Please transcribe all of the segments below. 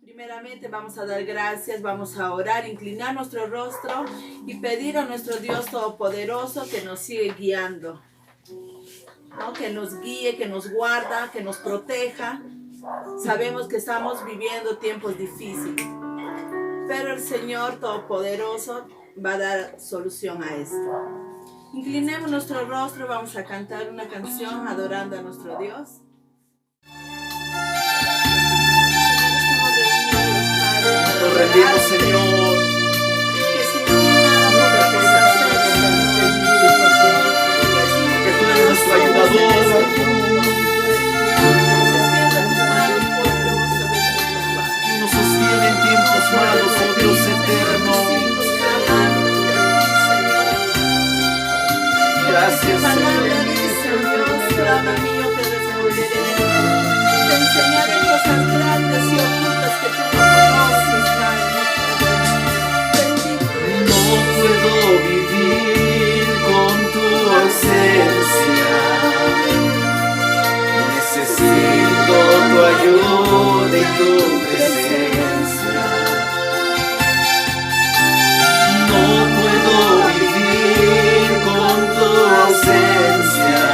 Primeramente vamos a dar gracias, vamos a orar, inclinar nuestro rostro y pedir a nuestro Dios Todopoderoso que nos siga guiando, ¿no? Que nos guíe, que nos guarda, que nos proteja. Sabemos que estamos viviendo tiempos difíciles, pero el Señor Todopoderoso va a dar solución a esto. Inclinemos nuestro rostro, vamos a cantar una canción adorando a nuestro Dios. Nos rendimos, Señor. Que sin ti nada podemos hacer, Que tú eres nuestro ayudador. Y nos sostiene en tiempos malos, oh Dios eterno. Gracias, Palabra dice, Dios, clama mío, te responderé. Te enseñaré cosas grandes y ocultas que tú no conoces, Padre. Bendito no puedo vivir con tu ausencia. Necesito tu ayuda y tu presencia. No puedo vivir con tu ausencia.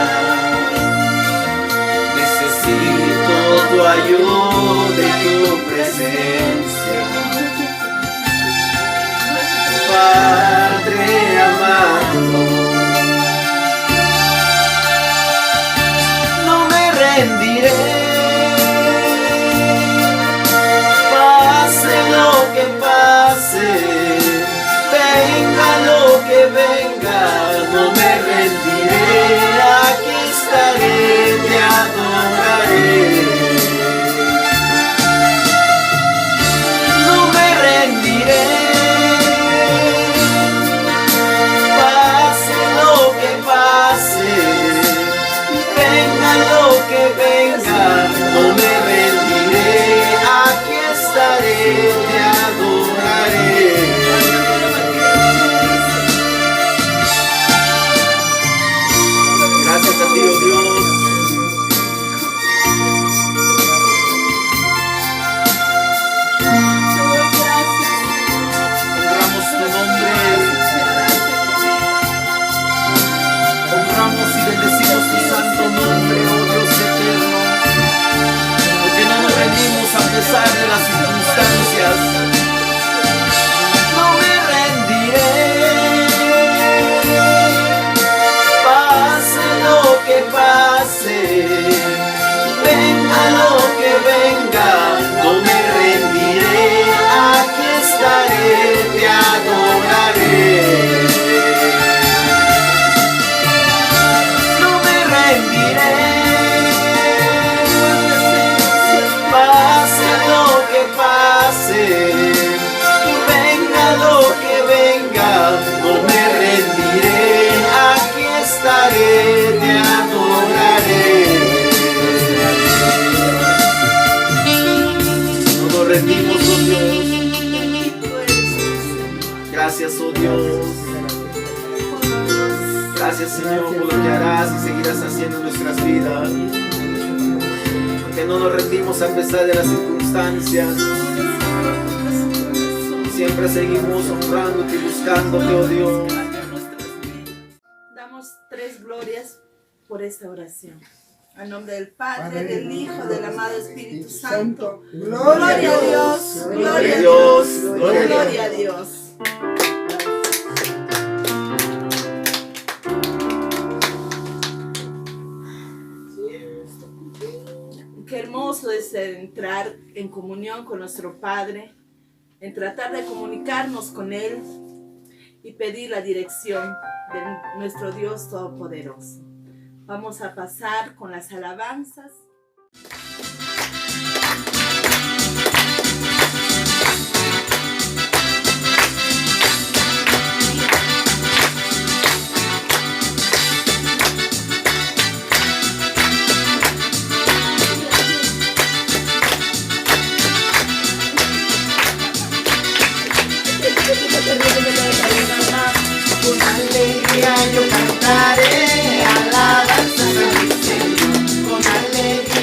Necesito tu ayuda y tu presencia. Padre amado, no me rendiré. Pase lo que pase, venga lo que venga, no me rendiré. Aquí estaré, te adoraré. No me rendiré. Pase lo que pase, venga lo que venga, no me rendiré. Aquí estaré, te adoraré. Gracias a ti, oh Dios. Honramos tu nombre, honramos y bendecimos tu santo nombre, oh Dios eterno, porque no nos rendimos a pesar de las circunstancias. No me rendiré. Pase lo que pase, venga lo que venga, no me rendiré. Aquí estaré, te adoraré. No me rendiré. Pase lo que pase, venga lo que venga, no me rendiré. Aquí estaré, te adoraré. No nos rendimos, oh Dios. Gracias, oh Dios. Gracias, Señor, por lo que harás y seguirás haciendo en nuestras vidas. Porque no nos rendimos a pesar de las circunstancias. Siempre seguimos honrándote y buscándote, oh Dios. Damos 3 glorias por esta oración. En nombre del Padre, del Hijo, del amado Espíritu Santo. Gloria a Dios, gloria a Dios, gloria a Dios. Qué hermoso es entrar en comunión con nuestro Padre, en tratar de comunicarnos con Él y pedir la dirección de nuestro Dios Todopoderoso. Vamos a pasar con las alabanzas. Con alegría yo cantaré alabanzas a mi Señor. Con alegría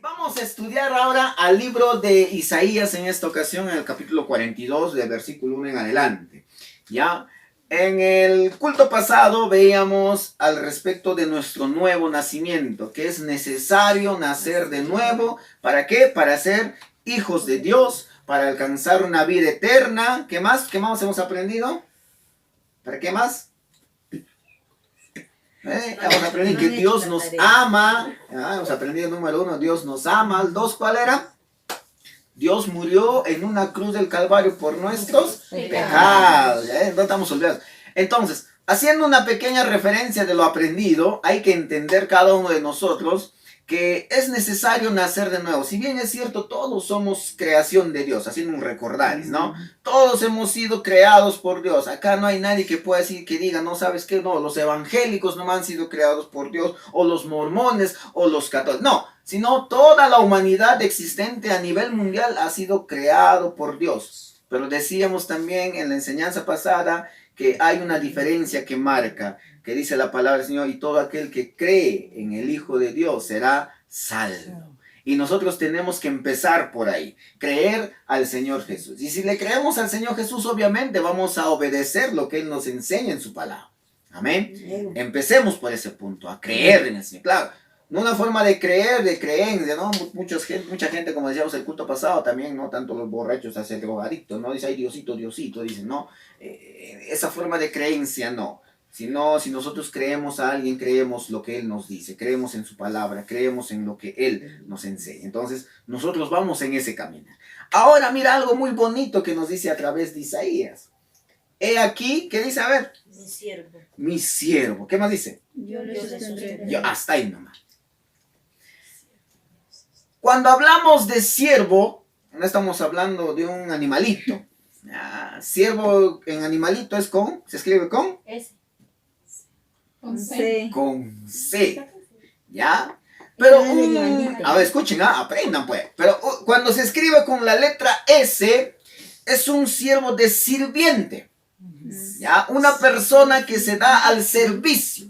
Vamos a estudiar ahora al libro de Isaías en esta ocasión, en el capítulo 42, de versículo 1 en adelante. ¿Ya? En el culto pasado veíamos al respecto de nuestro nuevo nacimiento, que es necesario nacer de nuevo. ¿Para qué? Para ser hijos de Dios, para alcanzar una vida eterna. ¿Qué más? ¿Qué más hemos aprendido? ¿Para qué más? Hemos aprendido que Dios nos ama. Hemos aprendido número 1, Dios nos ama. El 2, ¿cuál era? Dios murió en una cruz del Calvario por nuestros pecados. No estamos olvidados. Entonces, haciendo una pequeña referencia de lo aprendido, hay que entender cada uno de nosotros que es necesario nacer de nuevo. Si bien es cierto, todos somos creación de Dios, haciendo un recordaris, ¿no? Todos hemos sido creados por Dios. Acá no hay nadie que pueda decir, que diga, no, ¿sabes qué? No, los evangélicos no han sido creados por Dios, o los mormones, o los católicos. No, sino toda la humanidad existente a nivel mundial ha sido creado por Dios. Pero decíamos también en la enseñanza pasada que hay una diferencia que marca, que dice la palabra del Señor, y todo aquel que cree en el Hijo de Dios será salvo. Y nosotros tenemos que empezar por ahí, creer al Señor Jesús. Y si le creemos al Señor Jesús, obviamente vamos a obedecer lo que Él nos enseña en su palabra. Amén. Empecemos por ese punto, a creer en el Señor. Claro, no una forma de creer, de creencia, ¿no? Mucha gente, como decíamos el culto pasado también, ¿no? Tanto los borrachos hacia drogadictos, ¿no? Dice, ay, Diosito, Diosito, dicen, ¿no? Esa forma de creencia, no. Si nosotros creemos a alguien, creemos lo que Él nos dice, creemos en su palabra, creemos en lo que Él nos enseña. Entonces, nosotros vamos en ese camino. Ahora, mira algo muy bonito que nos dice a través de Isaías. He aquí, ¿qué dice? A ver. Mi siervo. Mi siervo. ¿Qué más dice? Yo le sostendré. Yo, hasta ahí nomás. Cuando hablamos de siervo, no estamos hablando de un animalito. Siervo en animalito es con, se escribe con Ese. Con C. Con C, ¿ya? Pero, a ver, escuchen, aprendan pues. Pero cuando se escribe con la letra S, es un siervo de sirviente, ¿ya? Una persona que se da al servicio,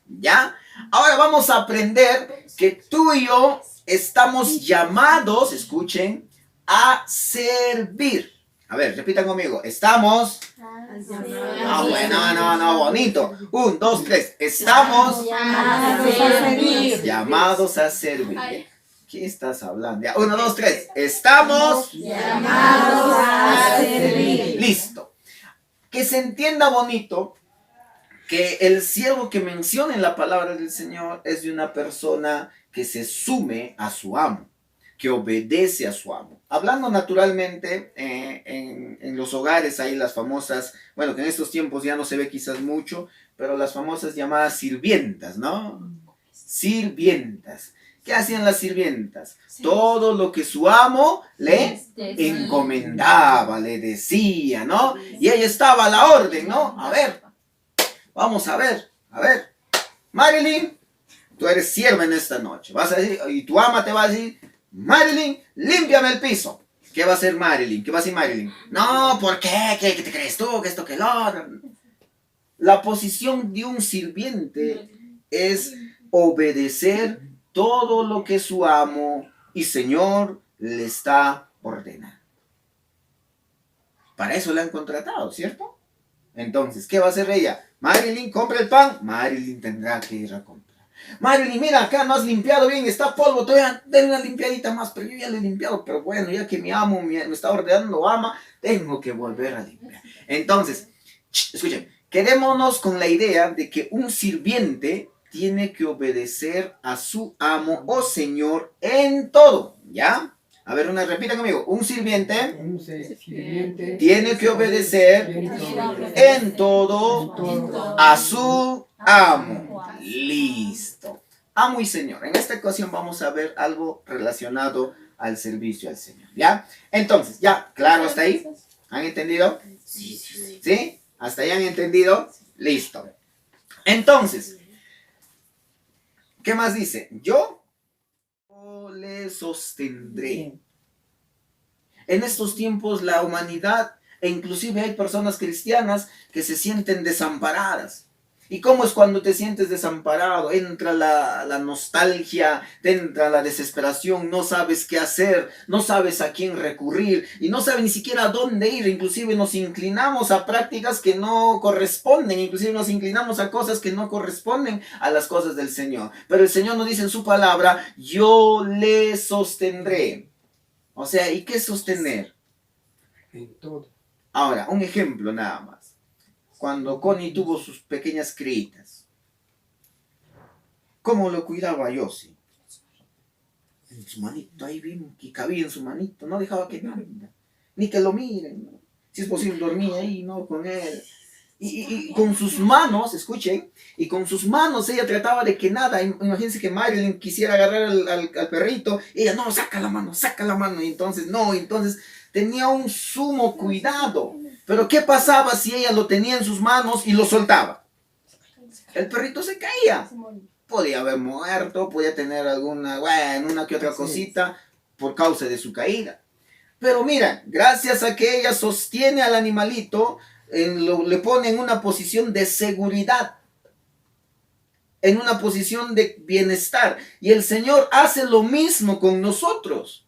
¿ya? Ahora vamos a aprender que tú y yo estamos llamados, escuchen, a servir. A ver, repitan conmigo. Estamos. Bueno, no, bonito. 1, 2, 3. Estamos llamados a servir. ¿Qué estás hablando? 1, 2, 3. Estamos llamados a servir. Listo. Que se entienda bonito que el siervo que menciona en la palabra del Señor es de una persona que se sume a su amo, que obedece a su amo. Hablando naturalmente, en los hogares hay las famosas, bueno, que en estos tiempos ya no se ve quizás mucho, pero las famosas llamadas sirvientas, ¿no? Sirvientas. ¿Qué hacían las sirvientas? Todo lo que su amo le encomendaba, le decía, ¿no? Y ahí estaba la orden, ¿no? A ver, vamos a ver. Marilyn, tú eres sierva en esta noche. Vas a decir, y tu ama te va a decir, Marilyn, límpiame el piso. ¿Qué va a hacer Marilyn? ¿Qué va a decir Marilyn? No, ¿por qué? ¿Qué te crees tú? ¿Que esto, que lo otro? La posición de un sirviente es obedecer todo lo que su amo y señor le está ordenando. Para eso le han contratado, ¿cierto? Entonces, ¿qué va a hacer ella? Marilyn, compra el pan. Marilyn tendrá que ir a comprar. Marilyn, mira, acá no has limpiado bien, está polvo, todavía denle una limpiadita más, pero yo ya lo he limpiado, pero bueno, ya que mi amo me está ordenando, ama, tengo que volver a limpiar. Entonces, escuchen, quedémonos con la idea de que un sirviente tiene que obedecer a su amo o señor en todo, ¿ya? A ver, repita conmigo. Un sirviente tiene que obedecer en todo a su amo. Listo. Amo y señor. En esta ocasión vamos a ver algo relacionado al servicio al Señor, ¿ya? Entonces, ¿ya? ¿Claro hasta ahí? ¿Han entendido? ¿Sí? ¿Hasta ahí han entendido? Listo. Entonces, ¿qué más dice? Yo le sostendré. En estos tiempos la humanidad, e inclusive hay personas cristianas que se sienten desamparadas. ¿Y cómo es cuando te sientes desamparado? Entra la nostalgia, entra la desesperación, no sabes qué hacer, no sabes a quién recurrir y no sabes ni siquiera a dónde ir. Inclusive nos inclinamos a prácticas que no corresponden, inclusive nos inclinamos a cosas que no corresponden a las cosas del Señor. Pero el Señor nos dice en su palabra, yo le sostendré. O sea, ¿y qué es sostener? En todo. Ahora, un ejemplo nada más. Cuando Connie tuvo sus pequeñas criitas, ¿cómo lo cuidaba Yossi? En su manito, ahí vimos que cabía en su manito, no dejaba que nada, ni que lo miren, ¿no? Si es posible dormía ahí, ¿no? Con él. Y con sus manos, escuchen, y con sus manos ella trataba de que nada, imagínense que Marilyn quisiera agarrar al perrito, y ella, no, saca la mano, y entonces, no, entonces tenía un sumo cuidado. Pero ¿qué pasaba si ella lo tenía en sus manos y lo soltaba? El perrito se caía. Podía haber muerto, podía tener una que otra cosita por causa de su caída. Pero mira, gracias a que ella sostiene al animalito, le pone en una posición de seguridad, en una posición de bienestar. Y el Señor hace lo mismo con nosotros.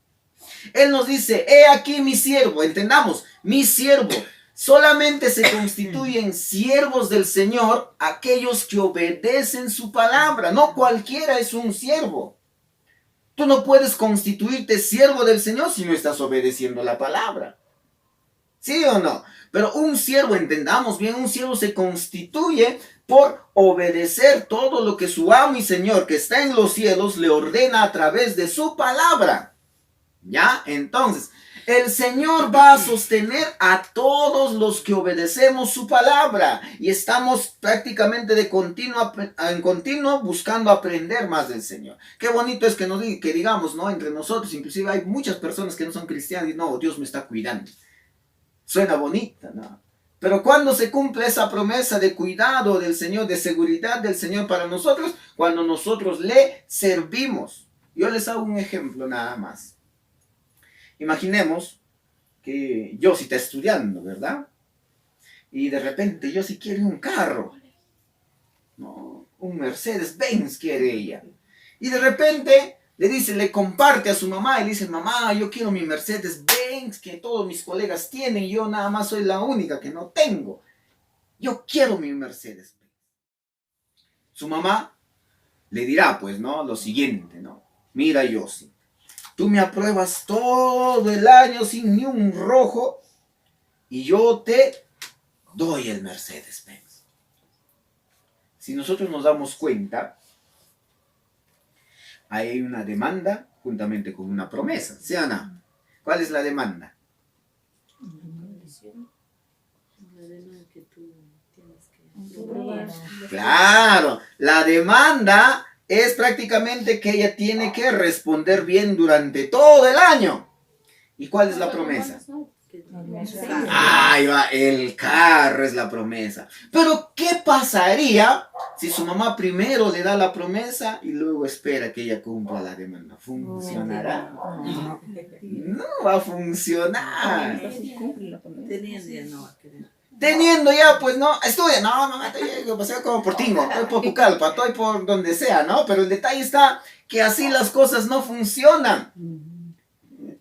Él nos dice, he aquí mi siervo, entendamos, mi siervo. Solamente se constituyen siervos del Señor aquellos que obedecen su palabra. No cualquiera es un siervo. Tú no puedes constituirte siervo del Señor si no estás obedeciendo la palabra. ¿Sí o no? Pero un siervo, entendamos bien, un siervo se constituye por obedecer todo lo que su amo y Señor que está en los cielos le ordena a través de su palabra. ¿Ya? Entonces, el Señor va a sostener a todos los que obedecemos su palabra y estamos prácticamente en continuo buscando aprender más del Señor. Qué bonito es que digamos, ¿no? Entre nosotros, inclusive hay muchas personas que no son cristianas y no, Dios me está cuidando. Suena bonita, ¿no? Pero cuando se cumple esa promesa de cuidado del Señor, de seguridad del Señor para nosotros, cuando nosotros le servimos. Yo les hago un ejemplo nada más. Imaginemos que Yossi está estudiando, ¿verdad? Y de repente Yossi quiere un carro, ¿no? Un Mercedes-Benz quiere ella. Y de repente le comparte a su mamá y le dice, mamá, yo quiero mi Mercedes-Benz que todos mis colegas tienen y yo nada más soy la única que no tengo. Yo quiero mi Mercedes-Benz. Su mamá le dirá, pues, ¿no? Lo siguiente, ¿no? Mira, Yossi. Tú me apruebas todo el año sin ni un rojo y yo te doy el Mercedes-Benz. Si nosotros nos damos cuenta, hay una demanda juntamente con una promesa, ¿sí o no? ¿Cuál es la demanda? Claro, la demanda es prácticamente que ella tiene que responder bien durante todo el año. ¿Y cuál es la promesa? Ahí va, el carro es la promesa. Pero ¿qué pasaría si su mamá primero le da la promesa y luego espera que ella cumpla la demanda? ¿Funcionará? No va a funcionar. Teniendo ya no va a querer. Teniendo ya, pues no, estudia, no, mamá, estoy paseo como por Tingo, estoy por Pucallpa, estoy por donde sea, ¿no? Pero el detalle está que así las cosas no funcionan.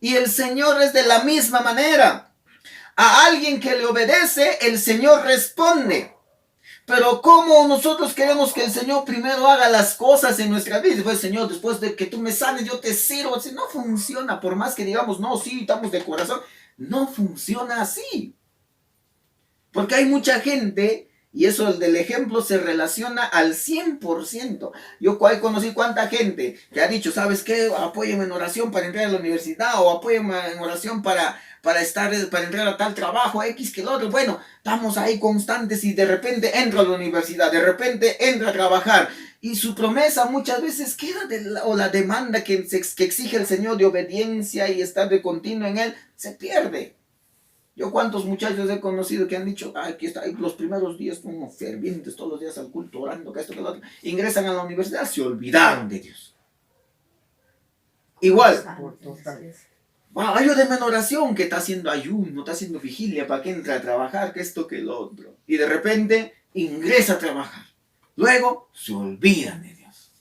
Y el Señor es de la misma manera. A alguien que le obedece, el Señor responde. Pero ¿cómo nosotros queremos que el Señor primero haga las cosas en nuestra vida? Pues Señor, después de que tú me sanes, yo te sirvo. Así no funciona, por más que digamos, no, sí, estamos de corazón. No funciona así. Porque hay mucha gente, y eso el del ejemplo se relaciona al 100%. Yo conocí cuánta gente que ha dicho, ¿sabes qué? Apóyame en oración para entrar a la universidad, o apóyame en oración para entrar a tal trabajo, X que lo otro. Bueno, estamos ahí constantes y de repente entra a la universidad, de repente entra a trabajar. Y su promesa muchas veces queda, o la demanda que exige el Señor de obediencia y estar de continuo en Él, se pierde. Yo cuántos muchachos he conocido que han dicho, aquí está, los primeros días como fervientes, todos los días al culto, orando, que esto, que lo otro. Ingresan a la universidad, se olvidaron de Dios. Igual. Ayúdeme en oración, que está haciendo ayuno, está haciendo vigilia para que entre a trabajar, que esto, que lo otro. Y de repente ingresa a trabajar. Luego se olvidan de Dios.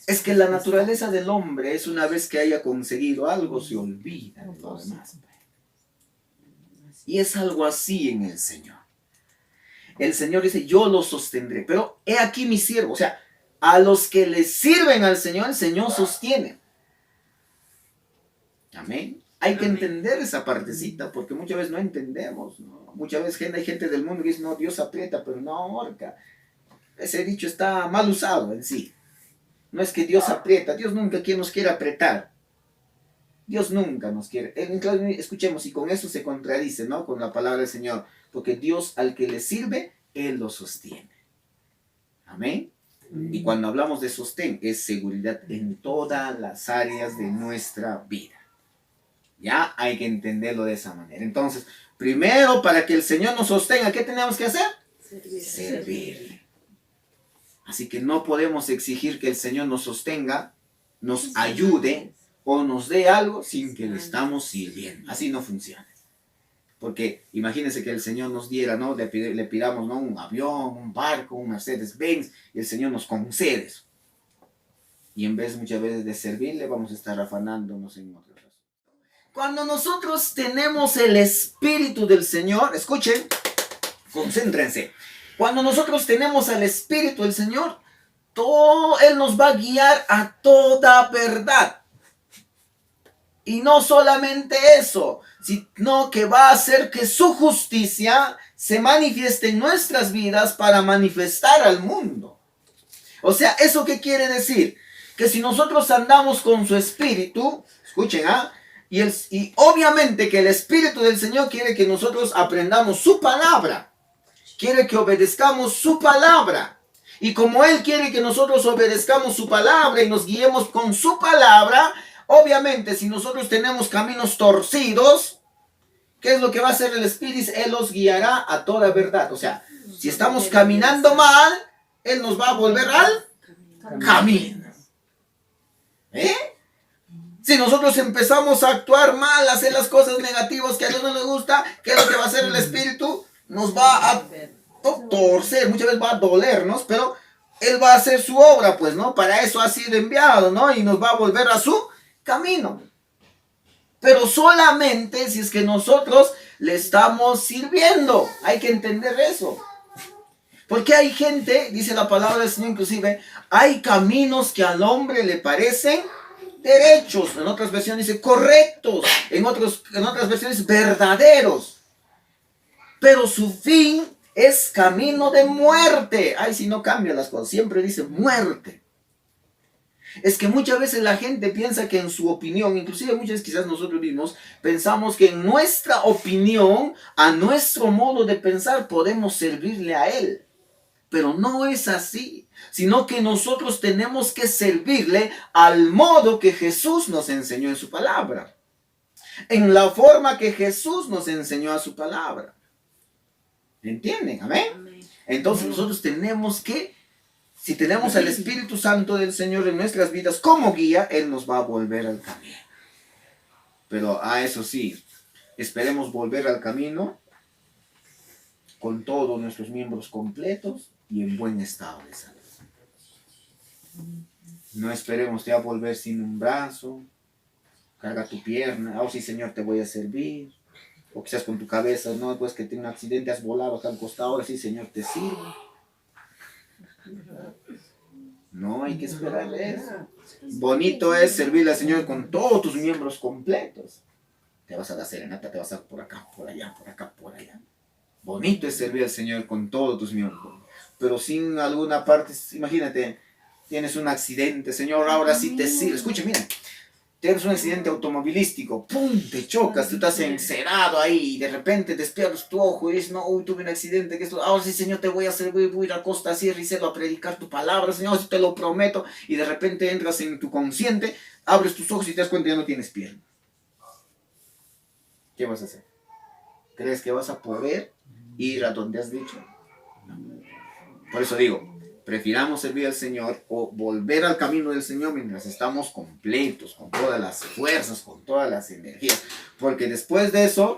Es que la naturaleza del hombre es, una vez que haya conseguido algo, se olvida de lo demás. Y es algo así en el Señor. El Señor dice, yo lo sostendré. Pero he aquí mi siervo. O sea, a los que le sirven al Señor, el Señor sostiene. Amén. Hay que entender esa partecita, porque muchas veces no entendemos, ¿no? Muchas veces hay gente del mundo que dice, no, Dios aprieta, pero no ahorca. Ese dicho está mal usado en sí. No es que Dios aprieta, Dios nunca nos quiere apretar. Dios nunca nos quiere. Escuchemos, y con eso se contradice, ¿no? Con la palabra del Señor. Porque Dios al que le sirve, Él lo sostiene. Amén. Y cuando hablamos de sostén, es seguridad en todas las áreas de nuestra vida. Ya hay que entenderlo de esa manera. Entonces, primero, para que el Señor nos sostenga, ¿qué tenemos que hacer? Servirle. Así que no podemos exigir que el Señor nos sostenga, nos ayude o nos dé algo sin que le estamos sirviendo. Así no funciona. Porque imagínense que el Señor nos diera, ¿no? Le pidamos, ¿no? Un avión, un barco, un Mercedes-Benz, y el Señor nos concede eso. Y en vez muchas veces de servirle, vamos a estar afanándonos en otras cosas. Cuando nosotros tenemos el Espíritu del Señor, escuchen, concéntrense. Cuando nosotros tenemos el Espíritu del Señor, Él nos va a guiar a toda verdad. Y no solamente eso, sino que va a hacer que su justicia se manifieste en nuestras vidas para manifestar al mundo. O sea, ¿eso qué quiere decir? Que si nosotros andamos con su Espíritu, escuchen, y obviamente que el Espíritu del Señor quiere que nosotros aprendamos su palabra. Quiere que obedezcamos su palabra. Y como Él quiere que nosotros obedezcamos su palabra y nos guiemos con su palabra, obviamente si nosotros tenemos caminos torcidos, ¿qué es lo que va a hacer el Espíritu? Él los guiará a toda verdad. O sea, si estamos caminando mal, Él nos va a volver al camino. Si nosotros empezamos a actuar mal, a hacer las cosas negativas que a Dios no le gusta, ¿qué es lo que va a hacer el Espíritu? Nos va a torcer, muchas veces va a dolernos, pero Él va a hacer su obra, pues, ¿no? Para eso ha sido enviado, ¿no? Y nos va a volver a su camino. Pero solamente si es que nosotros le estamos sirviendo. Hay que entender eso. Porque hay gente, dice la palabra del Señor inclusive, hay caminos que al hombre le parecen derechos. En otras versiones dice correctos. En otras versiones verdaderos. Pero su fin es camino de muerte. Ay, si no cambia las cosas. Siempre dice muerte. Es que muchas veces la gente piensa que en su opinión, inclusive muchas veces quizás nosotros mismos, pensamos que en nuestra opinión, a nuestro modo de pensar, podemos servirle a Él. Pero no es así, sino que nosotros tenemos que servirle al modo que Jesús nos enseñó en su palabra. en la forma que Jesús nos enseñó a su palabra. ¿Entienden? Amén. Amén. Entonces nosotros tenemos que, si tenemos al Espíritu Santo del Señor en nuestras vidas como guía, Él nos va a volver al camino. Pero a eso sí, esperemos volver al camino con todos nuestros miembros completos y en buen estado de salud. No esperemos ya volver sin un brazo, carga tu pierna, oh sí Señor te voy a servir, o quizás con tu cabeza, no, pues que tiene un accidente, has volado acá al costado, ahora sí Señor te sirvo. No hay que esperar eso. Bonito es servirle al Señor con todos tus miembros completos. Te vas a dar serenata, te vas a por acá, por allá, por acá, por allá. Bonito es servir al Señor con todos tus miembros. Pero sin alguna parte, imagínate, tienes un accidente, Señor, ahora sí te sirve. Escucha, mira, tienes un accidente automovilístico, ¡pum! Te chocas, tú estás encerado ahí y de repente despiertas tu ojo y dices, no, uy, tuve un accidente, que esto, ahora sí, Señor, te voy a servir, voy a ir a Costa Sierra y Cielo a predicar tu palabra, Señor, te lo prometo. Y de repente entras en tu consciente, abres tus ojos y te das cuenta que ya no tienes pierna. ¿Qué vas a hacer? ¿Crees que vas a poder ir a donde has dicho? No. Por eso digo, prefiramos servir al Señor o volver al camino del Señor mientras estamos completos, con todas las fuerzas, con todas las energías. Porque después de eso,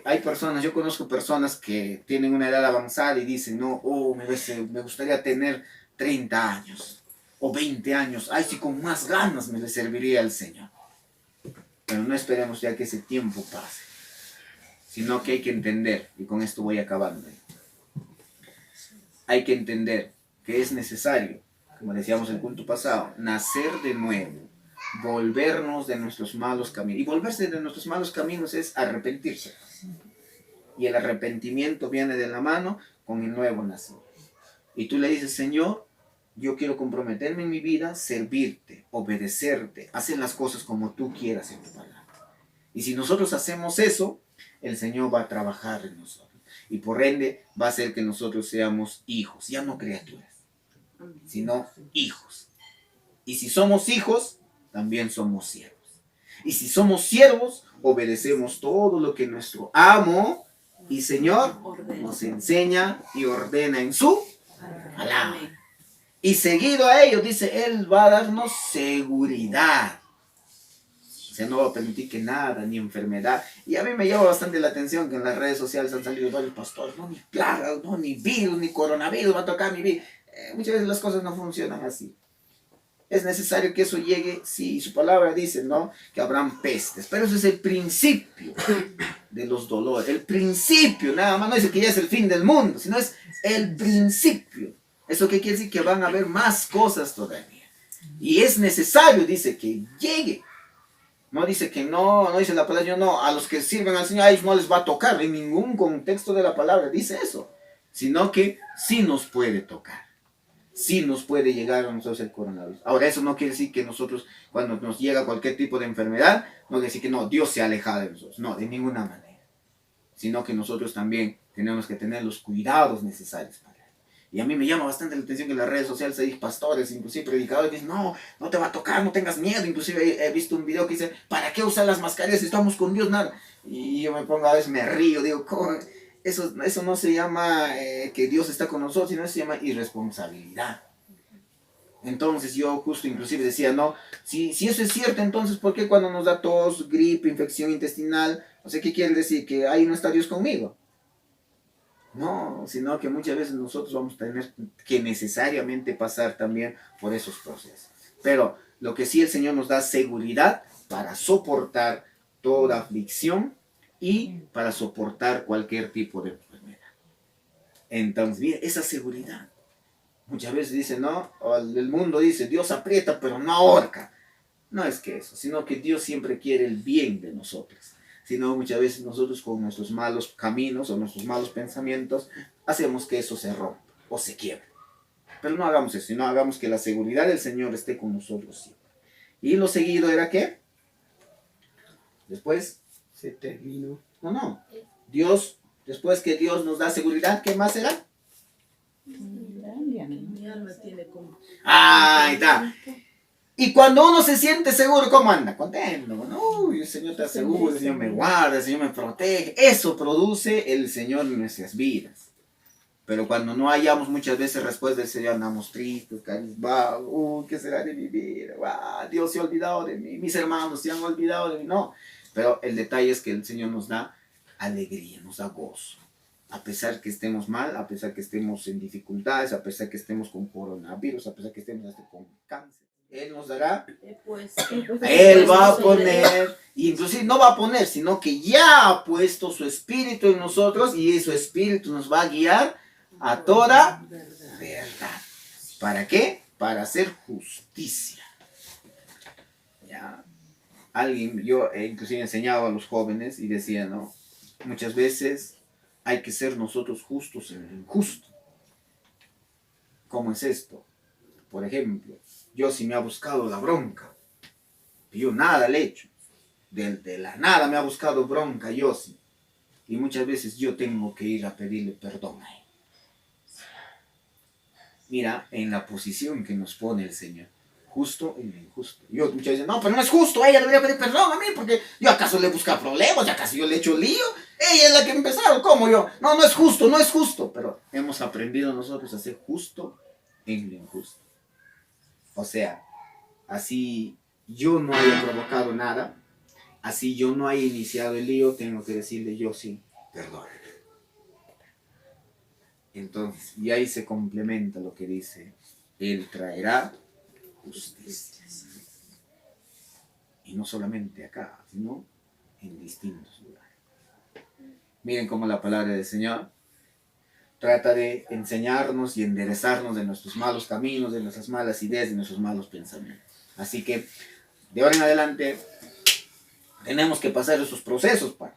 hay personas, yo conozco personas que tienen una edad avanzada y dicen, no, me gustaría tener 30 años o 20 años. Ay, sí, con más ganas me le serviría al Señor. Pero no esperemos ya que ese tiempo pase, sino que hay que entender, y con esto voy acabando, hay que entender que es necesario, como decíamos en el culto pasado, nacer de nuevo, volvernos de nuestros malos caminos. Y volverse de nuestros malos caminos es arrepentirse. Y el arrepentimiento viene de la mano con el nuevo nacido. Y tú le dices, Señor, yo quiero comprometerme en mi vida, servirte, obedecerte, hacer las cosas como tú quieras en tu palabra. Y si nosotros hacemos eso, el Señor va a trabajar en nosotros. Y por ende va a hacer que nosotros seamos hijos, ya no criaturas, sino hijos. Y si somos hijos, también somos siervos. Y si somos siervos, obedecemos todo lo que nuestro amo y Señor nos enseña y ordena en su palabra. Y seguido a ello, dice, Él va a darnos seguridad. O sea, no va a permitir que nada, ni enfermedad. Y a mí me llama bastante la atención que en las redes sociales han salido varios pastores, no, ni plagas, no, ni virus, ni coronavirus va a tocar mi vida. Muchas veces las cosas no funcionan así. Es necesario que eso llegue, sí, su palabra dice, ¿no? Que habrán pestes, pero eso es el principio de los dolores, el principio, nada más, no dice que ya es el fin del mundo, sino es el principio. ¿Eso qué quiere decir? Que van a haber más cosas todavía. Y es necesario, dice, que llegue. No dice que no dice la palabra, no, a los que sirven al Señor, a ellos no les va a tocar, en ningún contexto de la palabra dice eso, sino que sí nos puede tocar. Sí nos puede llegar a nosotros el coronavirus. Ahora, eso no quiere decir que nosotros, cuando nos llega cualquier tipo de enfermedad, no quiere decir que no, Dios se ha alejado de nosotros. No, de ninguna manera. Sino que nosotros también tenemos que tener los cuidados necesarios para él. Y a mí me llama bastante la atención que en las redes sociales hay pastores, inclusive predicadores, que dicen, no te va a tocar, no tengas miedo. Inclusive he visto un video que dice, ¿para qué usar las mascarillas si estamos con Dios? Nada. Y yo me pongo a veces, me río, digo, ¿cómo? Eso no se llama que Dios está con nosotros, sino se llama irresponsabilidad. Entonces yo justo inclusive decía, no, si eso es cierto, entonces ¿por qué cuando nos da tos, gripe, infección intestinal? O sea, ¿qué quiere decir? ¿Que ahí no está Dios conmigo? No, sino que muchas veces nosotros vamos a tener que necesariamente pasar también por esos procesos. Pero lo que sí el Señor nos da seguridad para soportar toda aflicción y para soportar cualquier tipo de enfermedad. Entonces, mira, esa seguridad. Muchas veces dicen, no, el mundo dice, Dios aprieta pero no ahorca. No es que eso, sino que Dios siempre quiere el bien de nosotros. Sino muchas veces nosotros con nuestros malos caminos o nuestros malos pensamientos hacemos que eso se rompa o se quiebre. Pero no hagamos eso, sino hagamos que la seguridad del Señor esté con nosotros siempre. Y lo seguido era ¿qué? Después Se terminó. No. Dios, después que Dios nos da seguridad, ¿qué más será? Mi alma tiene como... Ahí está. Y cuando uno se siente seguro, ¿cómo anda? Contento, ¿no? uy, el Señor te asegura, el Señor me guarda, el Señor me protege. Eso produce el Señor en nuestras vidas. Pero cuando no hallamos muchas veces respuesta del Señor, andamos tristes, cabizbajos, ¿qué será de mi vida? Dios se ha olvidado de mí, mis hermanos se han olvidado de mí. No, pero el detalle es que el Señor nos da alegría, nos da gozo. A pesar que estemos mal, a pesar que estemos en dificultades, a pesar que estemos con coronavirus, a pesar que estemos hasta con cáncer. Él nos dará, Pues, Él va a poner, inclusive no va a poner, sino que ya ha puesto su espíritu en nosotros y su espíritu nos va a guiar a toda verdad. ¿Para qué? Para hacer justicia. Ya. Yo inclusive enseñaba a los jóvenes y decía, ¿no? Muchas veces hay que ser nosotros justos en lo injusto. ¿Cómo es esto? Por ejemplo, yo si me ha buscado la bronca, yo nada le he hecho. De la nada me ha buscado bronca yo sí. Y muchas veces yo tengo que ir a pedirle perdón a él. Mira, en la posición que nos pone el Señor. Justo en lo injusto. Yo muchas veces, no, pero no es justo, ella debería pedir perdón a mí, porque yo acaso le he buscado problemas, ¿y acaso yo le he hecho lío? Ella es la que empezó, ¿cómo yo? No, no es justo, no es justo. Pero hemos aprendido nosotros a ser justo en lo injusto. O sea, así yo no haya provocado nada, así yo no haya iniciado el lío, tengo que decirle yo sí, perdón. Entonces, y ahí se complementa lo que dice, Él traerá justicia. Y no solamente acá, sino en distintos lugares. Miren cómo la palabra del Señor trata de enseñarnos y enderezarnos de nuestros malos caminos, de nuestras malas ideas, de nuestros malos pensamientos. Así que, de ahora en adelante, tenemos que pasar esos procesos para.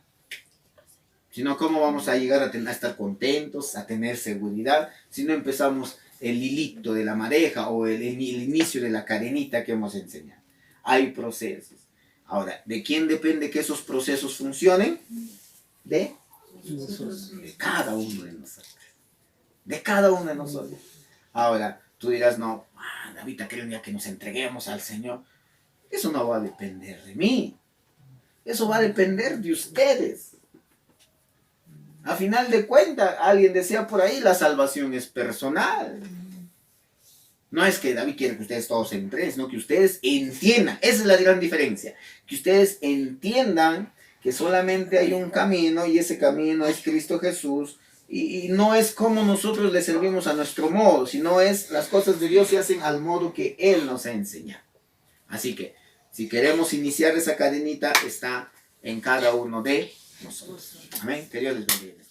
Si no, ¿cómo vamos a llegar a estar contentos, a tener seguridad, si no empezamos el hilito de la madeja o el inicio de la cadenita que hemos enseñado? Hay procesos. Ahora, ¿de quién depende que esos procesos funcionen? De cada uno de nosotros. De cada uno de nosotros. Ahora, tú dirás, no, David, aquel día que nos entreguemos al Señor, eso no va a depender de mí. Eso va a depender de ustedes. A final de cuentas, alguien decía por ahí, la salvación es personal. No es que David quiere que ustedes todos se entreguen, sino que ustedes entiendan. Esa es la gran diferencia. Que ustedes entiendan que solamente hay un camino y ese camino es Cristo Jesús. Y no es como nosotros le servimos a nuestro modo, sino es las cosas de Dios se hacen al modo que Él nos ha enseñado. Así que, si queremos iniciar esa cadenita, está en cada uno de nosotros. Amén. Que Dios les bendiga.